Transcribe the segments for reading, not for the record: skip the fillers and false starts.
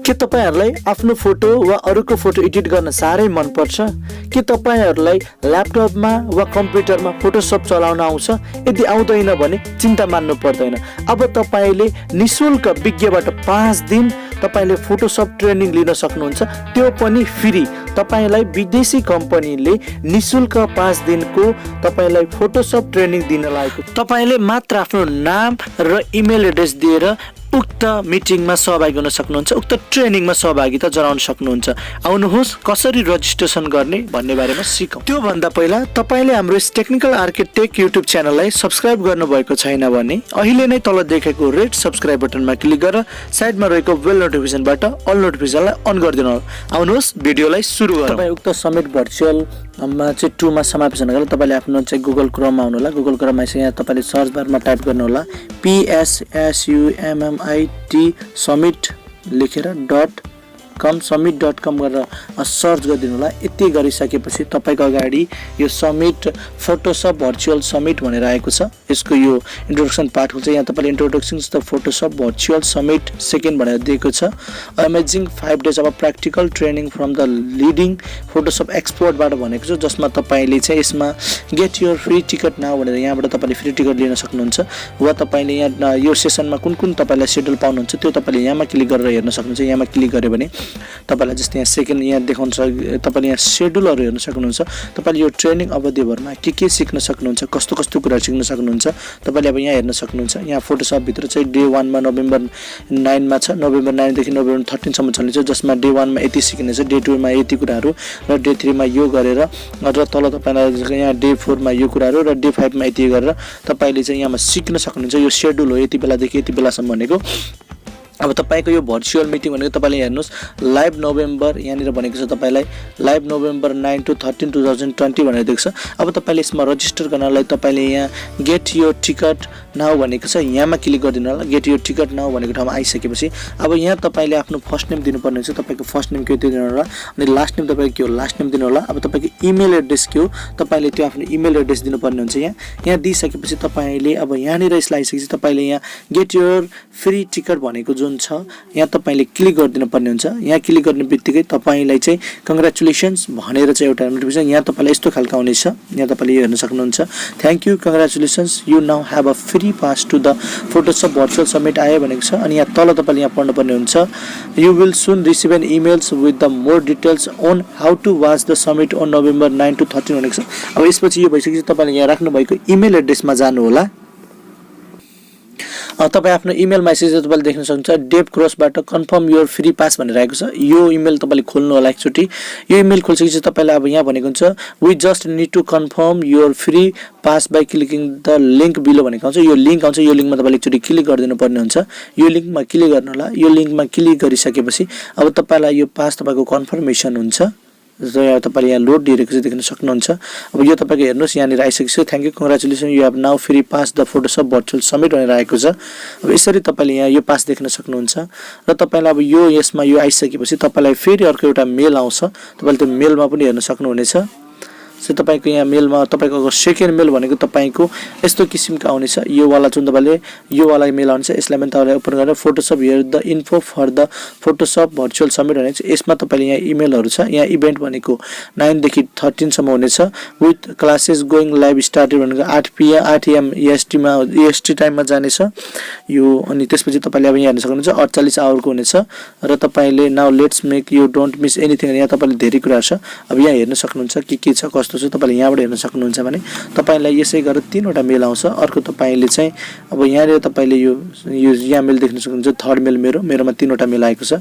के तपाईहरुलाई आफ्नो फोटो वा अरूको फोटो एडिट गर्न साह्रै मन पर्छ? के तपाईहरुलाई ल्यापटपमा वा कम्प्युटरमा फोटोशप चलाउन आउँछ? यदि आउँदैन भने चिन्ता मान्नु पर्दैन। अब तपाईले निशुल्क विज्ञबाट 5 दिन तपाईले फोटोशप ट्रेनिङ लिन सक्नुहुन्छ, त्यो पनि फ्री। तपाईलाई विदेशी कम्पनीले निशुल्क 5 दिनको तपाईलाई फोटोशप ट्रेनिङ दिन लागेको। तपाईले मात्र आफ्नो नाम र इमेल एड्रेस दिएर उक्त मिटिङमा सहभागी हुन सक्नुहुन्छ, उक्त ट्रेनिङमा सहभागिता जनाउन सक्नुहुन्छ। आउनुहोस् कसरी रजिस्ट्रेसन गर्ने भन्ने बारेमा सिकौं। त्यो भन्दा पहिला तपाईले हाम्रो टेक्निकल आर्किटेक्ट युट्युब च्यानललाई सब्स्क्राइब गर्नुभएको छैन भने अहिले नै तल देखेको रेड सब्स्क्राइब बटनमा क्लिक गरेर साइडमा रहेको बेल नोटिफिकेसनबाट अल नोटिफिकेसनलाई अन गरिदिनु होला। आउनुहोस् भिडियोलाई सुरु गरौँ। तपाई उक्त समिट भर्चुअल मा चाहिँ 2 मा समावेश हुनका लागि तपाईले आफ्नो चाहिँ गुगल क्रोममा आउनु होला। गुगल क्रोममा यहाँ तपाईले सर्च बारमा टाइप गर्नु होला PSSUMMIT summit लेखेर summit.com गरेर सर्च गरिदिनु होला। यति गरिसकेपछि तपाईको अगाडि यो समिट फोटोशप भर्चुअल समिट भनेर आएको छ। यसको यो इन्ट्रोडक्सन पार्ट हुन्छ। यहाँ तपाईले introduction to the Photoshop virtual summit second भनेर दिएको छ। Amazing 5 days of practical training from the leading Photoshop एक्सपर्टबाट भनेको छ, जसमा तपाईले चाहिँ यसमा get your free ticket now भनेर यहाँबाट तपाईले फ्री टिकट लिन सक्नुहुन्छ। वा तपाईले यहाँ यो सेसनमा कुन तपाईलाई शेड्युल पाउनुहुन्छ त्यो तपाईले यहाँमा क्लिक गरेर हेर्न सक्नुहुन्छ। यहाँमा क्लिक गर्यो भने तपाईलाई जस्तै यहाँ सेकेन्ड यहाँ देखाउँछ, तपाईले यहाँ शेड्युलहरु हेर्न सक्नुहुन्छ। तपाईले यो ट्रेनिङ अवधिभरमा के सिक्न सक्नुहुन्छ, कस्तो कुरा सिक्न सक्नुहुन्छ तपाईले अब यहाँ हेर्न सक्नुहुन्छ। यहाँ फोटोशप भित्र चाहिँ डे 1 मा नोभेम्बर 9 मा छ। नोभेम्बर 9 देखि नोभेम्बर 13 सम्म चल्नेछ, जसमा डे 1 मा यति सिक्नेछ, डे 2 मा यति कुराहरु र डे 3 मा यो गरेर र तल तपाईलाई यहाँ डे 4 मा यो कुराहरु र डे 5 मा यति गरेर तपाईले चाहिँ यहाँमा सिक्न सक्नुहुन्छ। यो शेड्युल हो, यति बेलादेखि यति बेलासम्म भनेको। अब तपाईको यो भर्चुअल मिटिङ भनेको तपाईले हेर्नुस् लाइभ नोभेम्बर यहाँनिर भनेको छ, तपाईलाई लाइभ नोभेम्बर 9 to 13 2020 भनेर देख्छ। अब तपाईले यसमा रजिस्टर गर्नलाई तपाईले यहाँ गेट योर टिकट नाउ भनेको छ, यहाँमा क्लिक गरिदिनु होला। गेट योर टिकट नाउ भनेको ठाउँमा आइसकेपछि अब यहाँ तपाईले आफ्नो फर्स्ट नेम दिनुपर्ने हुन्छ। तपाईको फर्स्ट नेम के दिनु होला अनि लास्ट नेम तपाईको के हो लास्ट नेम दिनु होला। अब तपाईको इमेल एड्रेस के हो तपाईले त्यो आफ्नो इमेल एड्रेस दिनुपर्ने हुन्छ। यहाँ दिइसकेपछि तपाईले अब यहाँनिर यसलाई आइसकेपछि तपाईले यहाँ गेट योर फ्री टिकट भनेको जुन छ यहाँ तपाईले क्लिक गरिदिनु पर्ने हुन्छ। यहाँ क्लिक गर्ने बित्तिकै तपाईलाई चाहिँ कंग्रेचुलेसन्स भनेर चाहिँ एउटा नोटिफिकेसन यहाँ तपाईलाई यस्तो खालको आउनेछ। यहाँ तपाईले हेर्न सक्नुहुन्छ, thank you congratulations you now have a free pass to the Photoshop virtual summit आयो भनेको छ। अनि यहाँ तल तपाईले यहाँ पढ्नु पर्ने हुन्छ, you will soon receive an emails with the more details on how to watch the summit on November 9 to 13 भनेको छ। अब यसपछि यो भइसकेपछि तपाईले यहाँ राख्नु भएको इमेल एड्रेसमा जानु होला। तपाई आफ्नो इमेल मेसेज तपाईले देख्न सक्नुहुन्छ, डेभ क्रसबाट कन्फर्म योर फ्री पास भनेर आएको छ। यो इमेल तपाईले खोल्नु होला एकचोटी। यो इमेल खोलिसकेपछि तपाईलाई अब यहाँ भनेको हुन्छ we just need to confirm your free pass by clicking the link below भनेको आउँछ। यो लिंक आउँछ, यो लिंकमा तपाईले एकचोटी क्लिक गरिदिनु पर्ने हुन्छ। यो लिंकमा क्लिक गर्नु होला। यो लिंकमा क्लिक गरिसकेपछि अब तपाईलाई यो पास तपाईको कन्फर्मेसन हुन्छ। र तपाईले यहाँ लोड दिएको छ देख्न सक्नुहुन्छ। अब यो तपाईको हेर्नुस् यहाँनिर आइसकेको छ, thank you congratulation you have now free pass the Photoshop virtual summit भनेर आएको छ। अब यसरी तपाईले यहाँ यो पास देख्न सक्नुहुन्छ। र तपाईलाई अब यो यसमा यो आइसकेपछि तपाईलाई फेरि अर्को एउटा मेल आउँछ। तपाईले त्यो मेलमा पनि हेर्न सक्नुहुनेछ। सो तपाईको यहाँ मेलमा तपाईको सेकेन्ड मेल भनेको तपाईको यस्तो किसिमको आउनेछ। यो वाला जुन तपाईले यो वाला मेल आउँछ यसलाई पनि तपाईले ओपन गरेर Photoshop here the info for the Photoshop virtual summit भनेको छ। यसमा तपाईले यहाँ इमेलहरु छ। यहाँ इभेन्ट भनेको 9 देखि 13 सम्म हुनेछ with classes going live started भनेको 8 AM EST टाइममा जानेछ यो। अनि त्यसपछि तपाईले अब यहाँ हेर्न सक्नुहुन्छ 48 आवरको हुनेछ। र तपाईले now let's make you don't miss anything यहाँ तपाईले धेरै कुरा छ। अब यहाँ हेर्न सक्नुहुन्छ के छ कस्तो छ तपाईले यहाँबाट हेर्न सक्नुहुन्छ भने तपाईलाई यसै गरेर 3 वटा मेल आउँछ। अर्को तपाईले चाहिँ अब यहाँले तपाईले यो यहाँ मेल देख्न सक्नुहुन्छ, थर्ड मेल मेरोमा 3 वटा मेल आएको छ।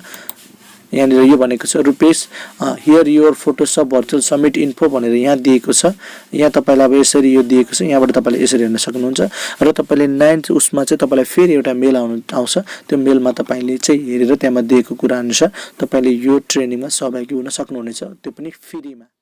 यहाँनिर यो भनेको छ Rupesh here your Photoshop virtual summit info भनेर यहाँ दिएको छ। यहाँ तपाईलाई अब यसरी यो दिएको छ, यहाँबाट तपाईले यसरी हेर्न सक्नुहुन्छ। र तपाईले 9 उसमा चाहिँ तपाईलाई फेरि एउटा मेल आउँछ। त्यो मेलमा तपाईले चाहिँ हेरेर त्यहाँमा दिएको कुरा अनुसार तपाईले यो ट्रेनिङमा सहभागी हुन सक्नुहुनेछ, त्यो पनि फ्रीमा।